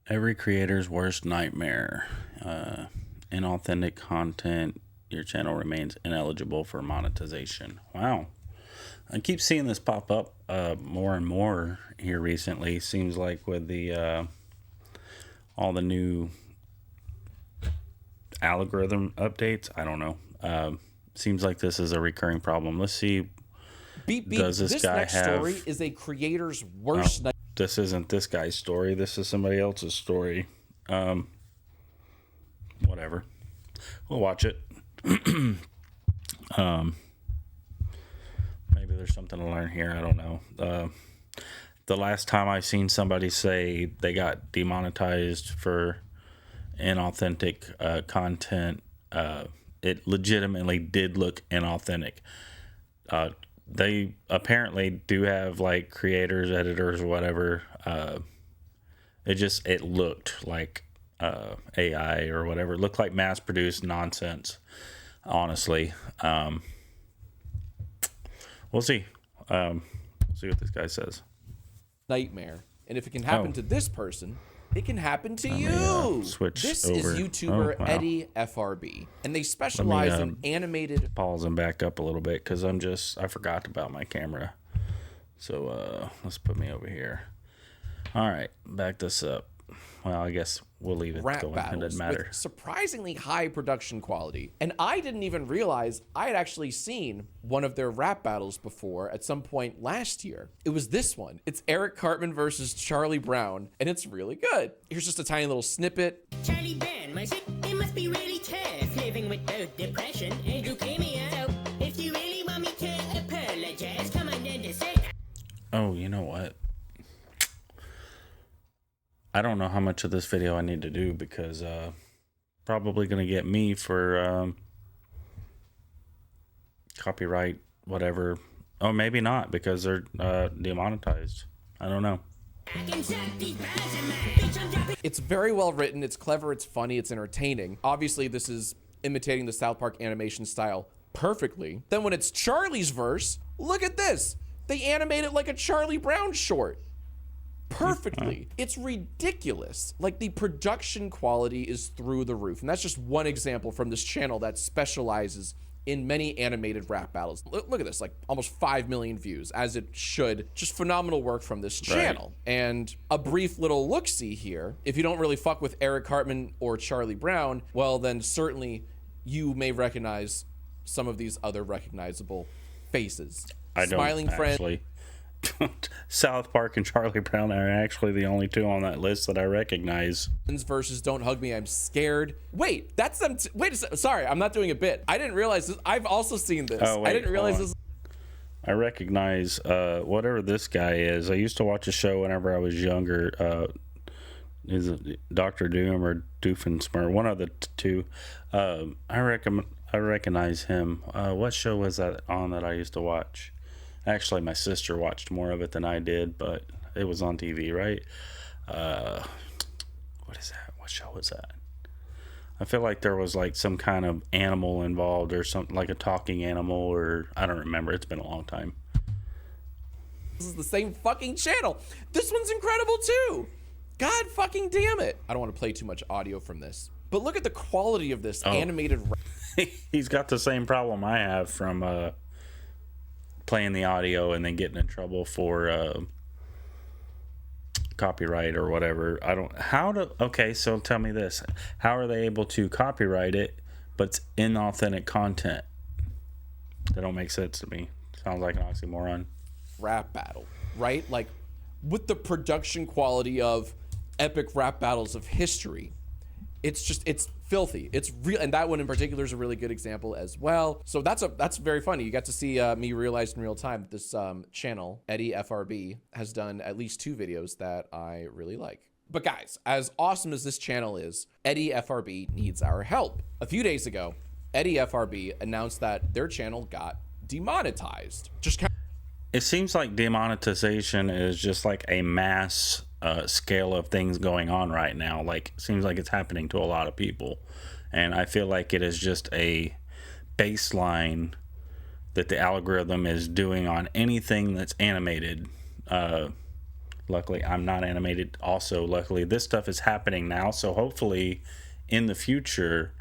Every creator's worst nightmare. Inauthentic content. Your channel remains ineligible for monetization. Wow. I keep seeing this pop up more and more here recently. Seems like with the all the new algorithm updates. I don't know. Seems like this is a recurring problem. Let's see. Beep, beep. Does this guy next have... story is a creator's worst nightmare. This isn't this guy's story. This is somebody else's story. Whatever. We'll watch it. Maybe there's something to learn here. I don't know. The last time I seen somebody say they got demonetized for inauthentic content, it legitimately did look inauthentic. They apparently do have like creators, editors, whatever. It looked like AI or whatever. It looked like mass-produced nonsense, honestly. We'll see. See what this guy says. Nightmare. And if it can happen to this person, it can happen to you. Switch this over. is YouTuber Eddie FRB, and they specialize in animated. Pause and back up a little bit because I forgot about my camera. So let's put me over here. All right, back this up. Well, I guess we'll leave it rap going. battles It doesn't matter. with surprisingly high production quality. And I didn't even realize I had actually seen one of their rap battles before at some point last year. It was this one. It's Eric Cartman versus Charlie Brown, and it's really good. Here's just a tiny little snippet. Charlie Brown, my son, it must be really tough living with both depression and leukemia. So, if you really want me to apologize, come on down to say. Oh, you know what? I don't know how much of this video I need to do because probably going to get me for copyright, whatever. Oh, maybe not because they're demonetized. I don't know. It's very well written. It's clever. It's funny. It's entertaining. Obviously, this is imitating the South Park animation style perfectly. Then when it's Charlie's verse, look at this. They animate it like a Charlie Brown short. Perfectly. It's ridiculous. Like, the production quality is through the roof. And that's just one example from this channel that specializes in many animated rap battles. Look at this, like almost 5 million views, as it should. Just phenomenal work from this channel. Right. And a brief little look-see here. If you don't really fuck with Eric Cartman or Charlie Brown, well, then certainly you may recognize some of these other recognizable faces. I don't Smiling actually. South Park and Charlie Brown are actually the only two on that list that I recognize. Versus Don't Hug Me, I'm Scared. Wait, that's them. Wait a second. Sorry, I'm not doing a bit. I didn't realize this. I've also seen this. Oh, wait, I didn't realize this. I recognize whatever this guy is. I used to watch a show whenever I was younger. Is it Dr. Doom or Doofenshmirtz? One of the two. I recognize him. What show was that on that I used to watch? Actually, my sister watched more of it than I did, but it was on TV, right? What is that? What show was that? I feel like there was like some kind of animal involved or something, like a talking animal, or I don't remember. It's been a long time. This is the same fucking channel. This one's incredible too. God fucking damn it. I don't want to play too much audio from this, but look at the quality of this animated. He's got the same problem I have from playing the audio and then getting in trouble for copyright or whatever. Okay, so tell me this. How are they able to copyright it, but it's inauthentic content? That don't make sense to me. Sounds like an oxymoron. Rap battle, right? Like, with the production quality of epic rap battles of history, it's filthy. It's real, and that one in particular is a really good example as well. So that's very funny. You got to see me realize in real time that this channel, Eddie FRB, has done at least 2 videos that I really like. But guys, as awesome as this channel is, Eddie FRB needs our help. A few days ago, Eddie FRB announced that their channel got demonetized. It seems like demonetization is just like a mass scale of things going on right now. Like, seems like it's happening to a lot of people, and I feel like it is just a baseline that the algorithm is doing on anything that's animated. Luckily, I'm not animated. Also, luckily, this stuff is happening now. So hopefully, in the future,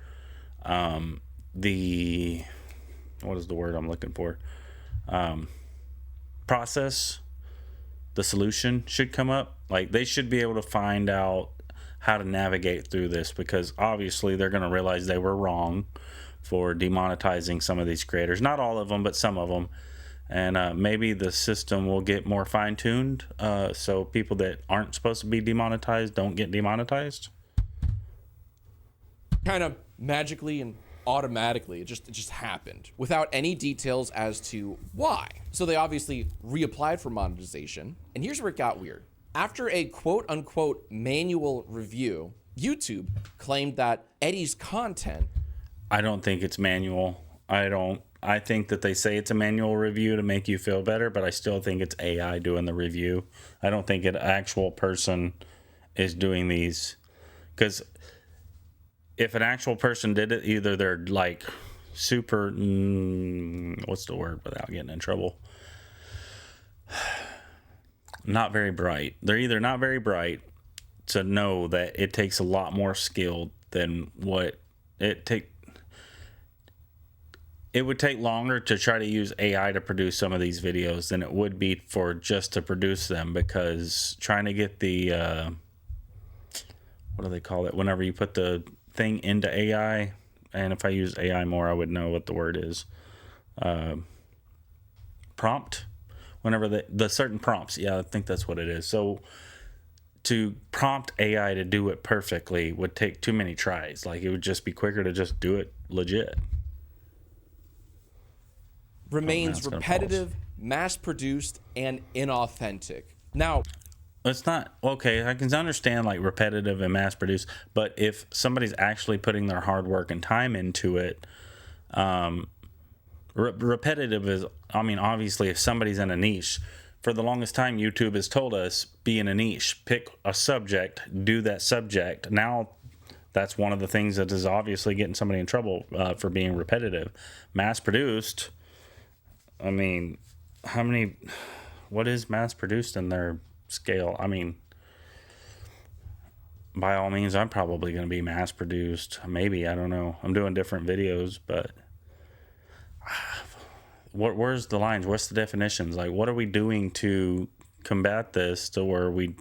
the what is the word I'm looking for? Process, the solution should come up. Like they should be able to find out how to navigate through this, because obviously they're going to realize they were wrong for demonetizing some of these creators. Not all of them, but some of them. And maybe the system will get more fine-tuned, so people that aren't supposed to be demonetized don't get demonetized. Kind of magically and automatically, it just happened without any details as to why. So they obviously reapplied for monetization, and here's where it got weird. After a quote-unquote manual review, YouTube claimed that Eddie's content... I don't think it's manual. I think that they say it's a manual review to make you feel better, but I still think it's AI doing the review. I don't think an actual person is doing these, because if an actual person did it, either they're like super, what's the word without getting in trouble? Not very bright. They're either not very bright to know that it takes a lot more skill than what it would take longer to try to use AI to produce some of these videos than it would be for just to produce them, because trying to get the what do they call it whenever you put the thing into AI, and if I use AI more I would know what the word is, prompt, whenever the certain prompts, yeah, I think that's what it is. So to prompt AI to do it perfectly would take too many tries. Like it would just be quicker to just do it legit. Remains repetitive, mass-produced, and inauthentic. Now, it's not okay. I can understand like repetitive and mass-produced, but if somebody's actually putting their hard work and time into it, repetitive is. I mean, obviously, if somebody's in a niche, for the longest time, YouTube has told us be in a niche, pick a subject, do that subject. Now, that's one of the things that is obviously getting somebody in trouble for being repetitive, mass-produced. I mean, what is mass produced in their scale? I mean, by all means, I'm probably going to be mass produced. Maybe, I don't know. I'm doing different videos, but where's the lines? What's the definitions? Like, what are we doing to combat this to where we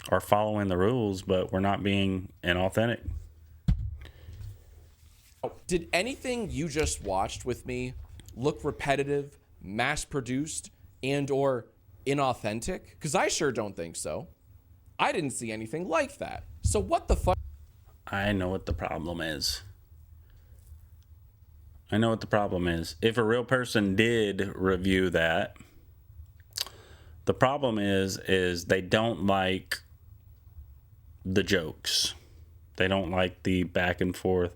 are following the rules, but we're not being inauthentic? Did anything you just watched with me look repetitive, mass-produced, and or inauthentic? Because I sure don't think so. I didn't see anything like that. So what the fuck? I know what the problem is. If a real person did review that, the problem is they don't like the jokes. They don't like the back and forth.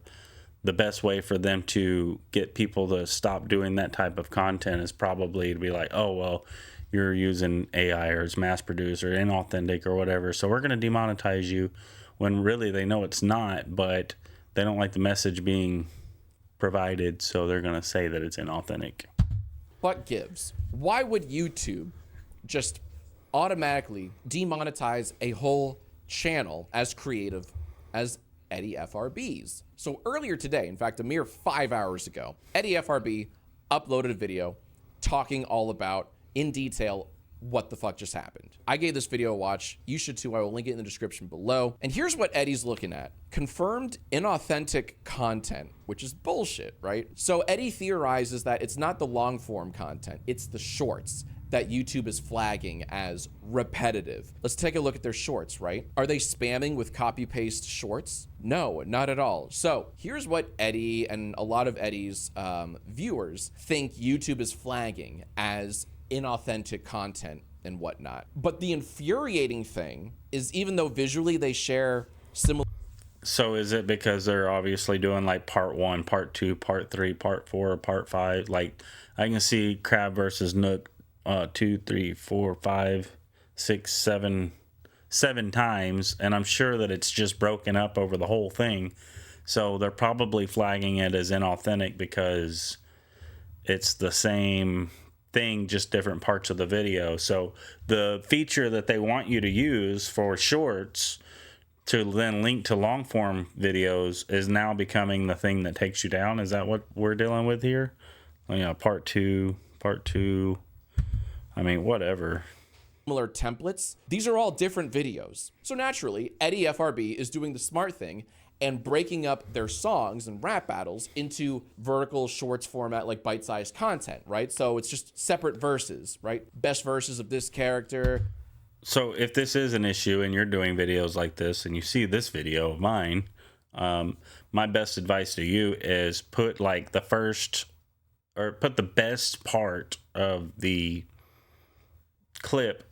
The best way for them to get people to stop doing that type of content is probably to be like, oh, well, you're using AI or it's mass produced or inauthentic or whatever, so we're going to demonetize you, when really they know it's not, but they don't like the message being provided, so they're going to say that it's inauthentic. What gives? Why would YouTube just automatically demonetize a whole channel as creative as Eddie FRB's? So earlier today, in fact, a mere 5 hours ago, Eddie FRB uploaded a video talking all about, in detail, what the fuck just happened. I gave this video a watch. You should too. I will link it in the description below. And here's what Eddie's looking at. Confirmed inauthentic content, which is bullshit, right? So Eddie theorizes that it's not the long form content, it's the shorts that YouTube is flagging as repetitive. Let's take a look at their shorts, right? Are they spamming with copy paste shorts? No, not at all. So here's what Eddie and a lot of Eddie's viewers think YouTube is flagging as inauthentic content and whatnot. But the infuriating thing is, even though visually they share similar... So is it because they're obviously doing like part 1, part 2, part 3, part 4, part 5? Like I can see Crab versus Nook 2, 3, 4, 5, 6, 7 times, and I'm sure that it's just broken up over the whole thing. So they're probably flagging it as inauthentic because it's the same thing, just different parts of the video. So the feature that they want you to use for shorts to then link to long form videos is now becoming the thing that takes you down. Is that what we're dealing with here? Oh, yeah, part two. I mean, whatever. Similar templates. These are all different videos. So naturally, Eddie FRB is doing the smart thing and breaking up their songs and rap battles into vertical shorts format, like bite-sized content, right? So it's just separate verses, right? Best verses of this character. So if this is an issue and you're doing videos like this and you see this video of mine, my best advice to you is put like the best part of the clip,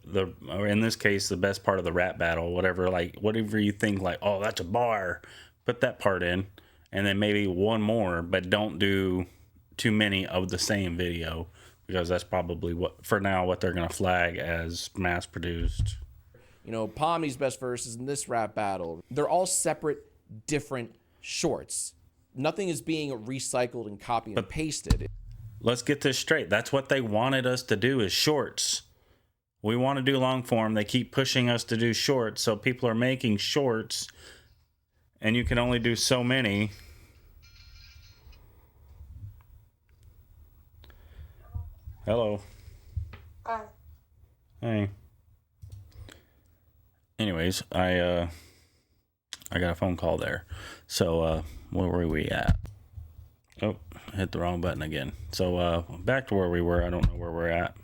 or in this case, the best part of the rap battle, whatever you think, like, oh, that's a bar, put that part in, and then maybe one more, but don't do too many of the same video, because that's probably what they're going to flag as mass produced. You know, Pomni's best verses in this rap battle. They're all separate, different shorts. Nothing is being recycled and copied and pasted. Let's get this straight. That's what they wanted us to do, is shorts. We want to do long form. They keep pushing us to do shorts. So people are making shorts and you can only do so many. Hello. Hi. Hey. Anyways, I got a phone call there. So where were we at? Oh, hit the wrong button again. So back to where we were. I don't know where we're at.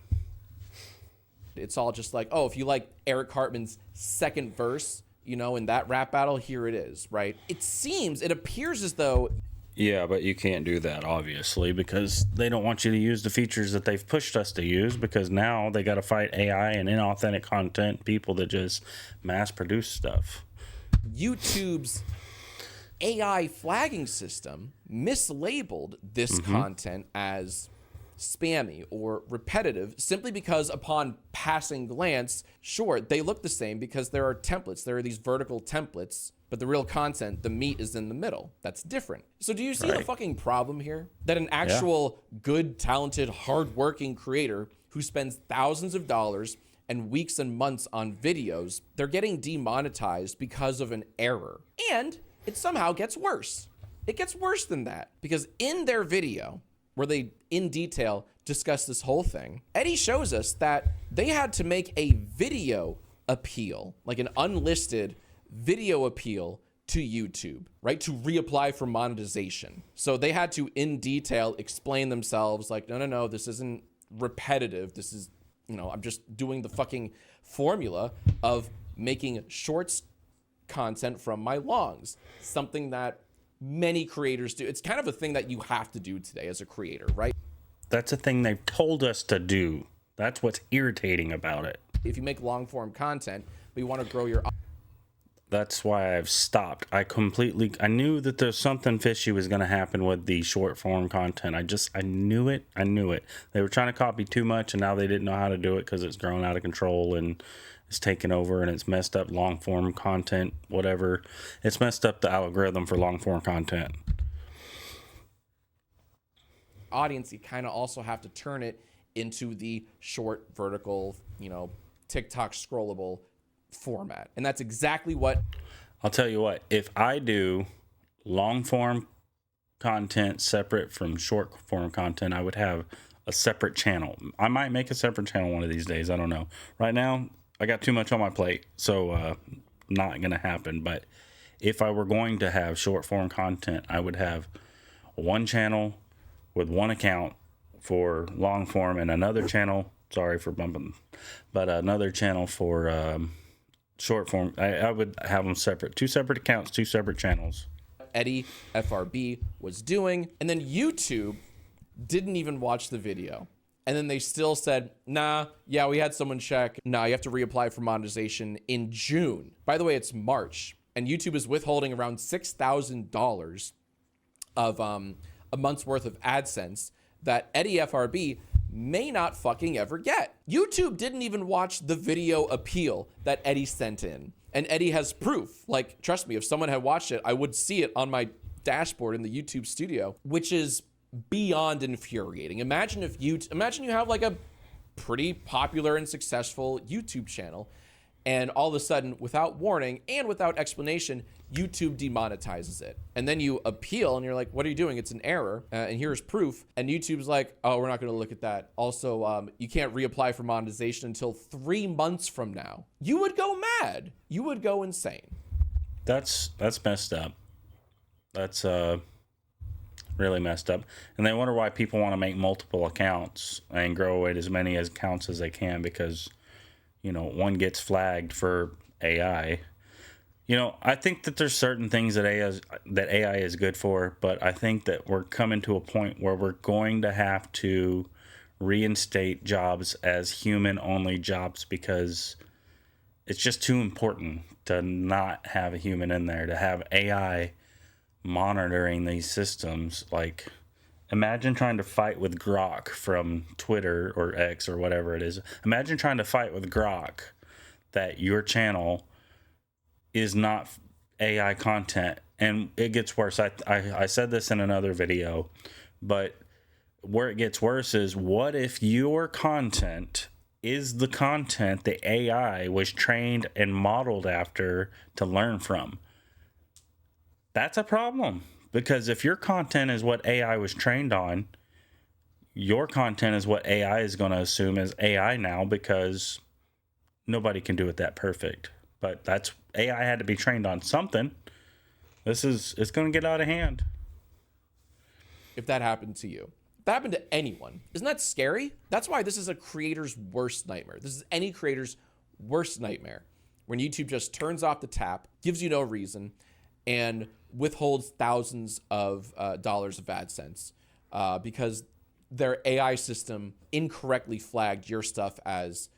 It's all just like, oh, if you like Eric Cartman's second verse, you know, in that rap battle, here it is, right? It appears as though... Yeah, but you can't do that, obviously, because they don't want you to use the features that they've pushed us to use, because now they got to fight AI and inauthentic content, people that just mass produce stuff. YouTube's AI flagging system mislabeled this content as spammy or repetitive simply because upon passing glance, sure, they look the same because there are templates. There are these vertical templates, but the real content, the meat, is in the middle. That's different. So do you see the fucking problem here? That an actual good, talented, hardworking creator who spends thousands of dollars and weeks and months on videos, they're getting demonetized because of an error. And it somehow gets worse. It gets worse than that, because in their video, where they in detail discuss this whole thing, Eddie shows us that they had to make a video appeal, like an unlisted video appeal to YouTube, right? To reapply for monetization. So they had to in detail explain themselves like, no, this isn't repetitive. This is, you know, I'm just doing the fucking formula of making shorts content from my longs, something that many creators do. It's kind of a thing that you have to do today as a creator, right? That's a thing they've told us to do. That's what's irritating about it. If you make long form content, but you want to grow your... That's why I've stopped. I knew that there's something fishy was going to happen with the short form content. I knew it. They were trying to copy too much, and now they didn't know how to do it because it's grown out of control and it's taken over, and it's messed up long form content, whatever. It's messed up the algorithm for long form content. Audience, you kind of also have to turn it into the short vertical, you know, TikTok scrollable format. And that's exactly what... I'll tell you what, if I do long form content separate from short form content, I would have a separate channel. I might make a separate channel one of these days. I don't know. Right now, I got too much on my plate, so not going to happen. But if I were going to have short form content, I would have one channel with one account for long form and another channel, sorry for bumping, but another channel for short form. I would have them separate, two separate accounts, two separate channels. Eddie FRB was doing, and then YouTube didn't even watch the video. And then they still said, nah, yeah, we had someone check. Nah, you have to reapply for monetization in June. By the way, it's March, and YouTube is withholding around $6,000 of a month's worth of AdSense that Eddie FRB may not fucking ever get. YouTube didn't even watch the video appeal that Eddie sent in. And Eddie has proof. Like, trust me, if someone had watched it, I would see it on my dashboard in the YouTube studio, which is beyond infuriating. Imagine you have like a pretty popular and successful YouTube channel, and all of a sudden, without warning and without explanation, YouTube demonetizes it. And then you appeal and you're like, what are you doing? It's an error. And here's proof. And YouTube's like, oh, we're not going to look at that. Also, you can't reapply for monetization until 3 months from now. You would go mad. You would go insane. That's messed up. That's really messed up. And they wonder why people want to make multiple accounts and grow away as many accounts as they can, because, you know, one gets flagged for AI. You know, I think that there's certain things that AI is good for, but I think that we're coming to a point where we're going to have to reinstate jobs as human-only jobs, because it's just too important to not have a human in there, to have AI monitoring these systems. Like, imagine trying to fight with Grok from Twitter or X or whatever it is. Imagine trying to fight with Grok that your channel is not AI content. And it gets worse. I said this in another video, but where it gets worse is, what if your content is the content the AI was trained and modeled after to learn from? That's a problem, because if your content is what AI was trained on, your content is what AI is going to assume is AI now, because nobody can do it that perfect. But that's, AI had to be trained on something. It's going to get out of hand. If that happened to you, if that happened to anyone, isn't that scary? That's why this is a creator's worst nightmare. This is any creator's worst nightmare, when YouTube just turns off the tap, gives you no reason, and withholds thousands of dollars of AdSense because their AI system incorrectly flagged your stuff as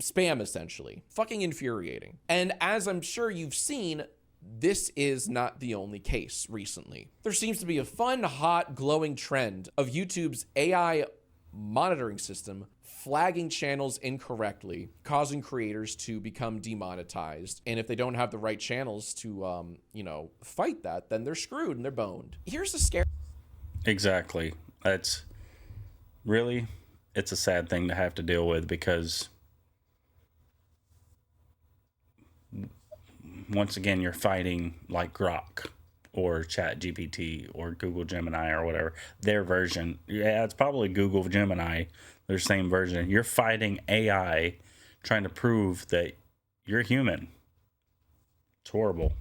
spam, essentially. Fucking infuriating. And as I'm sure you've seen, this is not the only case recently. There seems to be a fun, hot, glowing trend of YouTube's AI monitoring system flagging channels incorrectly, causing creators to become demonetized. And if they don't have the right channels to, fight that, then they're screwed and they're boned. Here's the scare. Exactly. It's a sad thing to have to deal with, because once again, you're fighting like Grok or ChatGPT or Google Gemini or whatever, their version. Yeah, it's probably Google Gemini, their same version. You're fighting AI, trying to prove that you're human. It's horrible.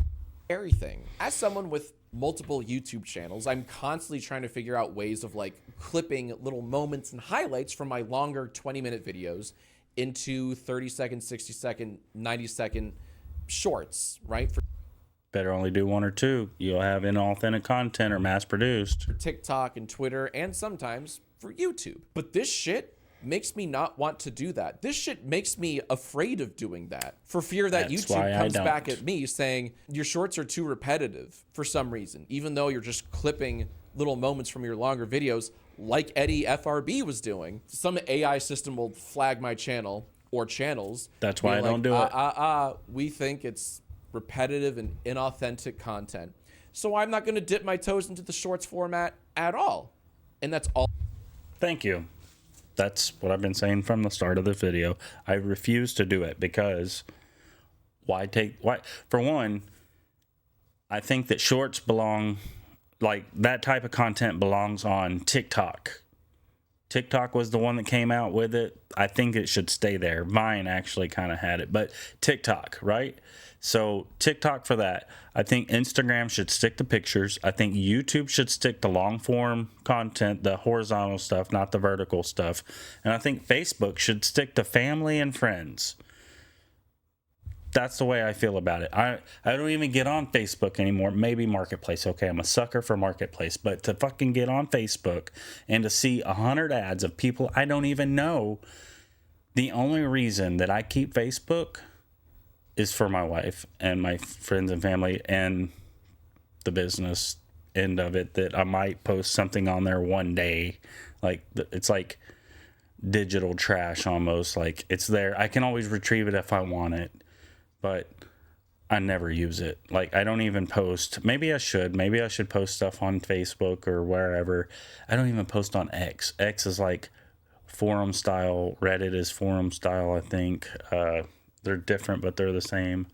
Everything. As someone with multiple YouTube channels, I'm constantly trying to figure out ways of like clipping little moments and highlights from my longer 20-minute videos into 30-second, 60-second, 90-second shorts, right? Better only do one or two. You'll have inauthentic content or mass produced. For TikTok and Twitter, and sometimes for YouTube. But this shit makes me not want to do that. This shit makes me afraid of doing that, for fear that That's YouTube comes back at me saying your shorts are too repetitive for some reason, even though you're just clipping little moments from your longer videos like Eddie FRB was doing. Some AI system will flag my channel or channels. That's why I don't do it. We think it's repetitive and inauthentic content. So I'm not going to dip my toes into the shorts format at all. And that's all. Thank you. That's what I've been saying from the start of the video. I refuse to do it, because why? For one, I think that shorts belong, like that type of content belongs on TikTok. TikTok was the one that came out with it. I think it should stay there. Vine actually kind of had it, but TikTok, right? So TikTok for that. I think Instagram should stick to pictures. I think YouTube should stick to long form content, the horizontal stuff, not the vertical stuff. And I think Facebook should stick to family and friends. That's the way I feel about it. I don't even get on Facebook anymore. Maybe Marketplace. Okay, I'm a sucker for Marketplace. But to fucking get on Facebook and to see 100 ads of people I don't even know, the only reason that I keep Facebook is for my wife and my friends and family and the business end of it, that I might post something on there one day. Like, it's like digital trash almost. Like, it's there. I can always retrieve it if I want it. But I never use it. Like, I don't even post. Maybe I should. Maybe I should post stuff on Facebook or wherever. I don't even post on X. X is like forum style. Reddit is forum style, I think. They're different, but they're the same.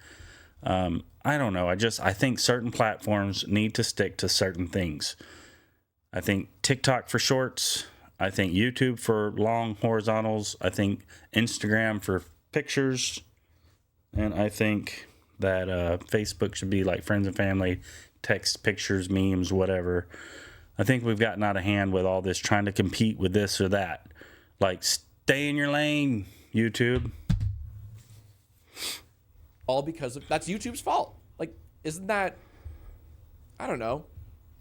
I don't know. I think certain platforms need to stick to certain things. I think TikTok for shorts. I think YouTube for long horizontals. I think Instagram for pictures. And I think that Facebook should be like friends and family, text, pictures, memes, whatever. I think we've gotten out of hand with all this trying to compete with this or that. Like, stay in your lane, YouTube. All because that's YouTube's fault. Like, isn't that, I don't know,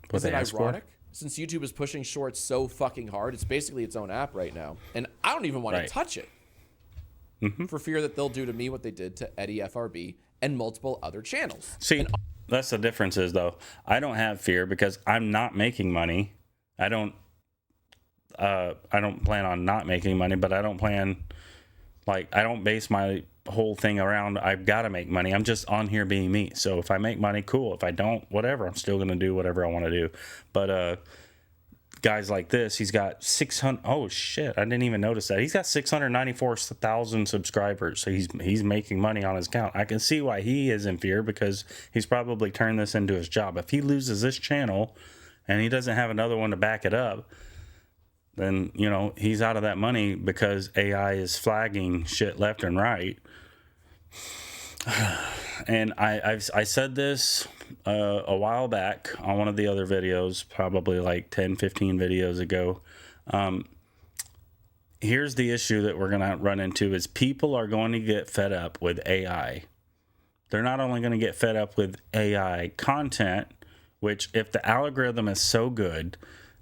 What is it they asked for? ironic? Since YouTube is pushing shorts so fucking hard, it's basically its own app right now. And I don't even want Right. to touch it for fear that they'll do to me what they did to Eddie FRB and multiple other channels. See, that's the difference is, though. I don't have fear because I'm not making money. I don't plan on not making money, but I don't plan, like, I don't base my whole thing around I've got to make money. I'm just on here being me. So if I make money, cool. If I don't, whatever. I'm still going to do whatever I want to do. But guys like this, he's got 600. Oh shit, I didn't even notice that. He's got 694,000 subscribers. So he's making money on his account. I can see why he is in fear, because he's probably turned this into his job. If he loses this channel and he doesn't have another one to back it up, then, you know, he's out of that money because AI is flagging shit left and right. And I said this a while back on one of the other videos, probably like 10, 15 videos ago. Here's the issue that we're going to run into is people are going to get fed up with AI. They're not only going to get fed up with AI content, which if the algorithm is so good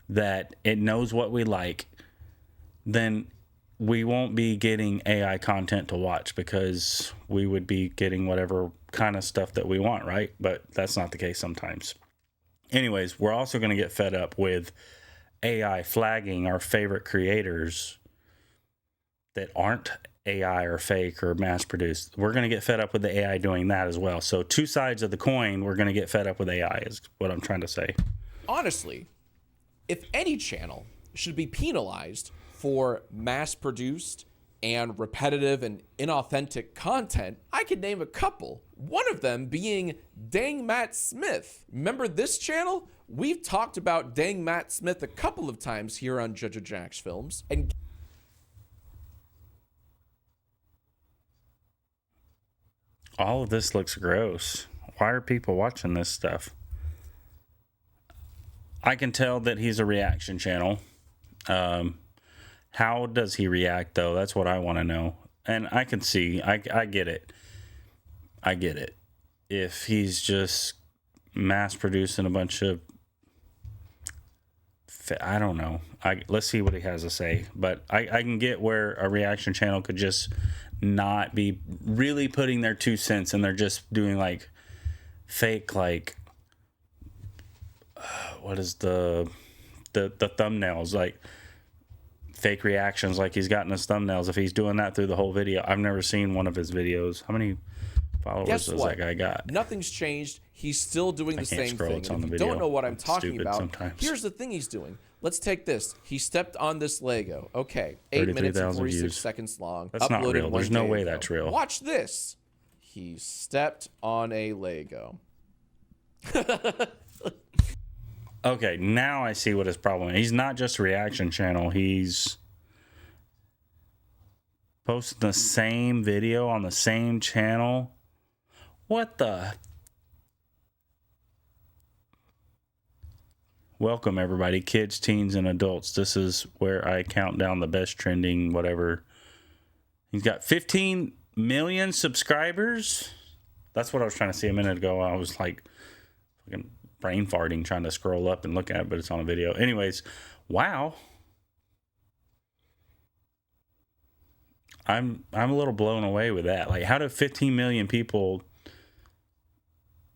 that it knows what we like, then we won't be getting AI content to watch because we would be getting whatever kind of stuff that we want, right? But that's not the case sometimes. Anyways, we're also going to get fed up with AI flagging our favorite creators that aren't AI or fake or mass produced. We're going to get fed up with the AI doing that as well. So two sides of the coin, we're going to get fed up with AI is what I'm trying to say. Honestly, if any channel should be penalized for mass-produced and repetitive and inauthentic content, I could name a couple. One of them being Dang Matt Smith. Remember this channel? We've talked about Dang Matt Smith a couple of times here on Judge Jack's Films. And all of this looks gross. Why are people watching this stuff? I can tell that he's a reaction channel. How does he react, though? That's what I want to know. And I can see, I get it. I get it. If he's just mass producing a bunch of, I don't know. Let's see what he has to say. But I can get where a reaction channel could just not be really putting their 2 cents and they're just doing like fake, like, what is the thumbnails, like fake reactions, like he's gotten his thumbnails. If he's doing that through the whole video, I've never seen one of his videos. How many followers does that guy got? Nothing's changed. He's still doing the same scroll, thing. it's And on if the you don't video. know what I'm It's talking stupid about, sometimes. here's the thing he's doing. Let's take this. He stepped on this Lego. Okay, 8 minutes and 33,000 46 views. seconds long. That's not Uploaded real. one There's no day way ago. that's real. Watch this. He stepped on a Lego. Okay, now I see what his problem is. He's not just a reaction channel. He's posting the same video on the same channel. What the? Welcome, everybody. Kids, teens, and adults. This is where I count down the best trending, whatever. He's got 15 million subscribers. That's what I was trying to see a minute ago. I was like fucking brain farting trying to scroll up and look at it, but it's on a video. Anyways, wow. I'm a little blown away with that. Like, how do 15 million people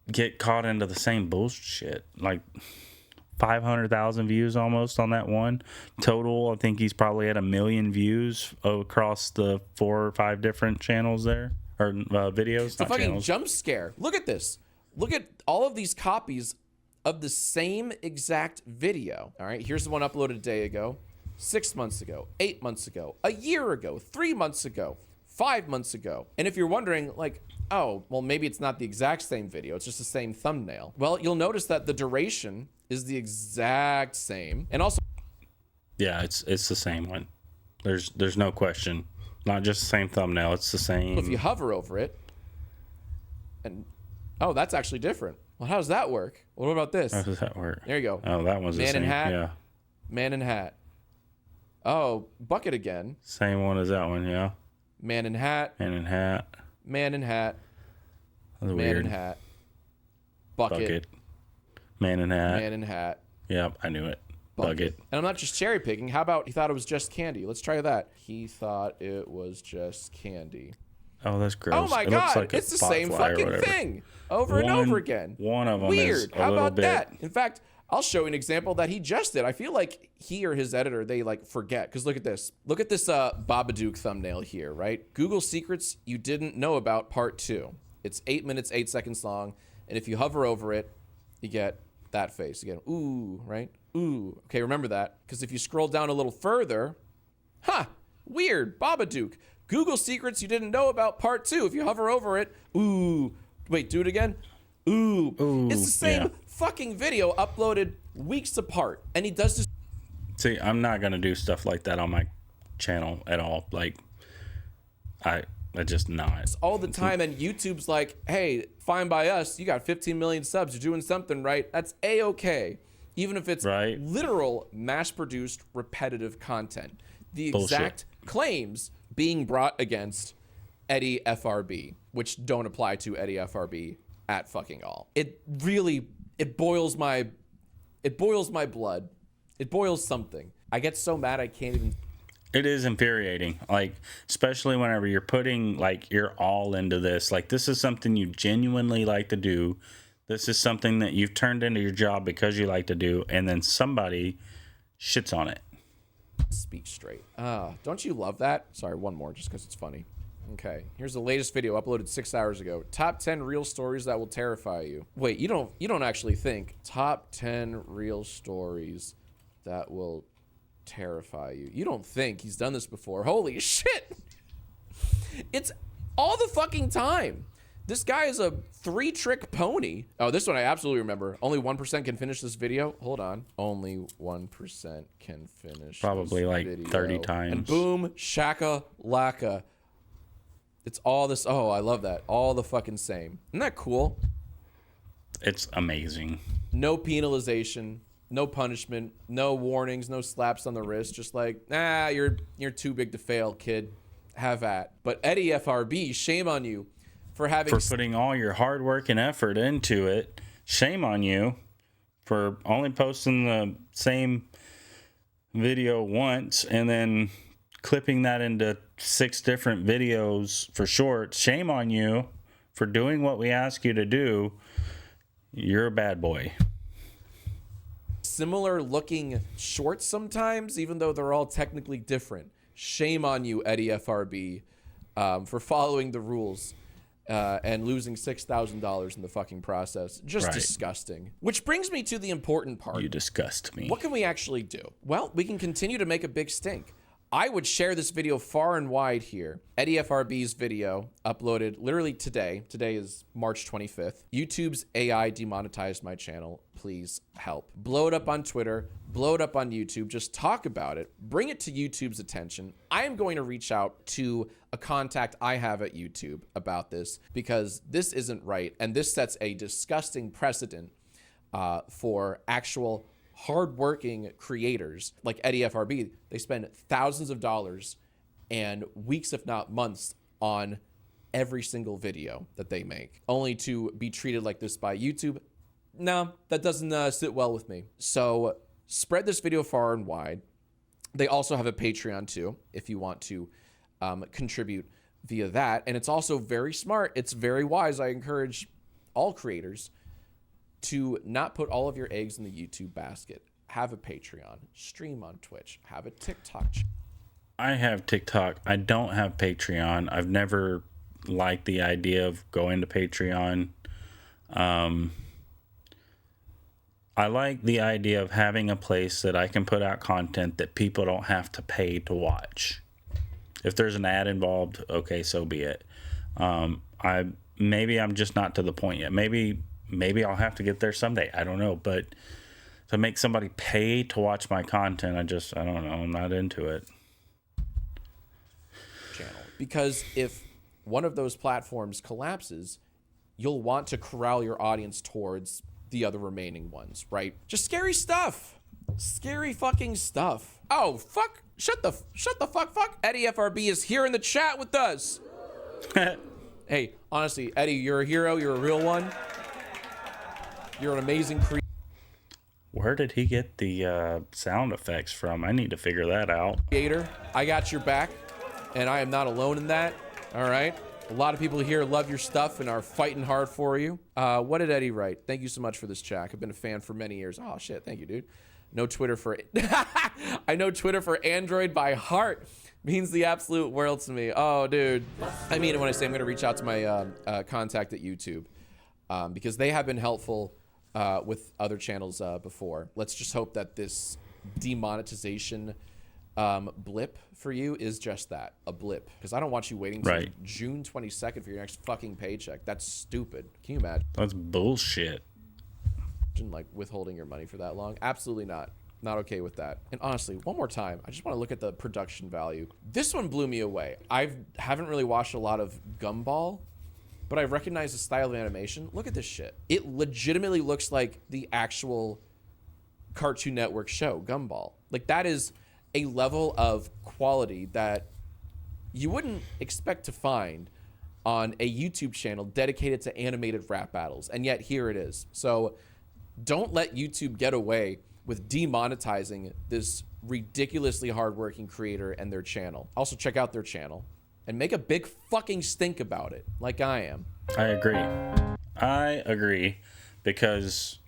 get caught into the same bullshit? Like 500,000 views almost on that one. Total, I think he's probably at 1 million views across the 4 or 5 different channels there or videos, It's a not fucking channels. jump scare. Look at this. Look at all of these copies of the same exact video. All right, here's the one uploaded a day ago, 6 months ago, 8 months ago, a year ago, 3 months ago, 5 months ago. And if you're wondering, like, oh, well, maybe it's not the exact same video, it's just the same thumbnail. Well, you'll notice that the duration is the exact same. And also, Yeah, it's the same one. There's no question. Not just the same thumbnail. It's the same. if you hover over it, and oh, that's actually different. Well, how does that work? What about this? How does that work? There you go. Oh, that one's the Man in same. hat. Yeah, Man in hat. Oh, bucket again. same one as that one. Yeah, Man in hat. man in hat. Man in hat. That's Man weird. in hat. Bucket. Bucket. Man in hat. Man in hat. Yep, I knew it. Bucket. Bucket. And I'm not just cherry picking. How about he thought it was just candy? Let's try that. He thought it was just candy. Oh, that's gross. Oh my It looks God. like a It's the pot same fly or fucking whatever. thing over and over again. One of them Weird. is a How little about bit. that? In fact, I'll show you an example that he just did. I feel like he or his editor, they like forget. Because look at this. Look at this Babadook thumbnail here, right? Google Secrets You Didn't Know About Part 2. It's 8 minutes, 8 seconds long. And if you hover over it, you get that face. You get, ooh, right? Ooh. Okay, remember that. Because if you scroll down a little further, weird, Babadook. Google Secrets You Didn't Know About Part 2. If you hover over it, ooh. Wait, do it again. Ooh. It's the same yeah. fucking video uploaded weeks apart. And he does this See, I'm not gonna do stuff like that on my channel at all. Like, I just not. all the time. And YouTube's like, hey, fine by us. You got 15 million subs. You're doing something right. That's A-okay. Even if it's Right. literal mass-produced repetitive content. The Bullshit. exact claims being brought against Eddie FRB, which don't apply to Eddie FRB at fucking all. It really, it boils my blood. It boils something. I get so mad I can't even. It is infuriating, like, especially whenever you're putting like your all into this. Like, this is something you genuinely like to do. This is something that you've turned into your job because you like to do, and then somebody shits on it. Speak straight. Don't you love that? Sorry, one more just because it's funny. Okay, here's the latest video uploaded 6 hours ago. Top 10 real stories that will terrify you. Wait, you don't actually think top 10 real stories that will terrify you. You don't think he's done this before. Holy shit. It's all the fucking time. This guy is a 3-trick pony. Oh, this one I absolutely remember. Only 1% can finish this video. Hold on. Only 1% can finish Probably this like video. 30 times. And boom, shaka laka. It's all this. Oh, I love that. All the fucking same. Isn't that cool? It's amazing. No penalization, no punishment, no warnings, no slaps on the wrist. Just like, you're too big to fail, kid. Have at. But Eddie FRB, shame on you for having For putting all your hard work and effort into it. Shame on you for only posting the same video once and then clipping that into 6 different videos for shorts. Shame on you for doing what we ask you to do. You're a bad boy. similar looking shorts sometimes, even though they're all technically different. Shame on you, Eddie FRB, for following the rules and losing $6,000 in the fucking process. Just Right. disgusting. Which brings me to the important part. You disgust me. What can we actually do? Well, we can continue to make a big stink. I would share this video far and wide here. Eddie FRB's video uploaded literally today. Today is March 25th. YouTube's AI demonetized my channel. Please help. Blow it up on Twitter. Blow it up on YouTube. Just talk about it. Bring it to YouTube's attention. I am going to reach out to a contact I have at YouTube about this because this isn't right. And this sets a disgusting precedent for actual hardworking creators like Eddie FRB. They spend thousands of dollars and weeks, if not months, on every single video that they make, only to be treated like this by YouTube. No, that doesn't sit well with me. So spread this video far and wide. They also have a Patreon too, if you want to contribute via that. And it's also very smart. It's very wise. I encourage all creators to not put all of your eggs in the YouTube basket. Have a Patreon, stream on Twitch, have a TikTok. I have TikTok. I don't have Patreon. I've never like the idea of going to Patreon. I like the idea of having a place that I can put out content that people don't have to pay to watch. If there's an ad involved, okay, so be it. Maybe I'm just not to the point yet. Maybe I'll have to get there someday. I don't know. But to make somebody pay to watch my content, I don't know. I'm not into it. Channel. Because if one of those platforms collapses, you'll want to corral your audience towards the other remaining ones, right? Just scary stuff. Scary fucking stuff. Oh, fuck. Shut the fuck. Eddie FRB is here in the chat with us. Hey, honestly, Eddie, you're a hero. You're a real one. You're an amazing creator. Where did he get the sound effects from? I need to figure that out. I got your back, and I am not alone in that. All right? A lot of people here love your stuff and are fighting hard for you. What did Eddie write? Thank you so much for this chat. I've been a fan for many years. Oh, shit. Thank you, dude. No Twitter for... I know Twitter for Android by heart. Means the absolute world to me. Oh, dude. I mean it when I say I'm going to reach out to my contact at YouTube because they have been helpful with other channels before. Let's just hope that this demonetization blip for you is just that, a blip. Because I don't want you waiting till June 22nd for your next fucking paycheck. That's stupid. Can you imagine? That's bullshit. Like withholding your money for that long? Absolutely not. Not okay with that. And honestly, one more time, I just want to look at the production value. This one blew me away. I haven't really watched a lot of Gumball, but I recognize the style of animation. Look at this shit. It legitimately looks like the actual Cartoon Network show, Gumball. Like, that is a level of quality that you wouldn't expect to find on a YouTube channel dedicated to animated rap battles. And yet here it is. So don't let YouTube get away with demonetizing this ridiculously hardworking creator and their channel. Also, check out their channel and make a big fucking stink about it, like I am. I agree, because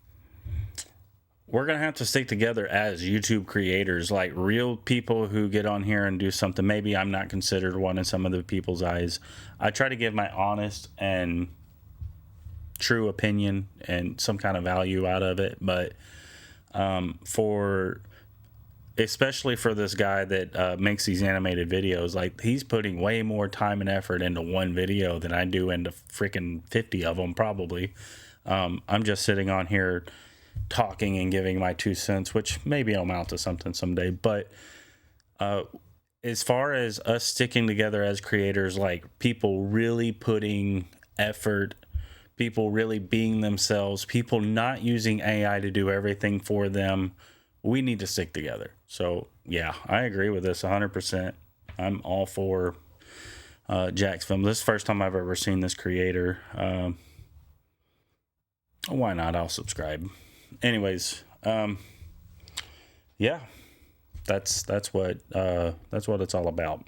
we're going to have to stick together as YouTube creators, like real people who get on here and do something. Maybe I'm not considered one in some of the people's eyes. I try to give my honest and true opinion and some kind of value out of it, but especially for this guy that makes these animated videos, like, he's putting way more time and effort into one video than I do into freaking 50 of them probably. I'm just sitting on here talking and giving my 2 cents, which maybe will amount to something someday. But as far as us sticking together as creators, like people really putting effort, people really being themselves, people not using AI to do everything for them, we need to stick together. So yeah, I agree with this 100%. I'm all for Jack's film. This is the first time I've ever seen this creator. Why not? I'll subscribe. Anyways, yeah, that's what it's all about.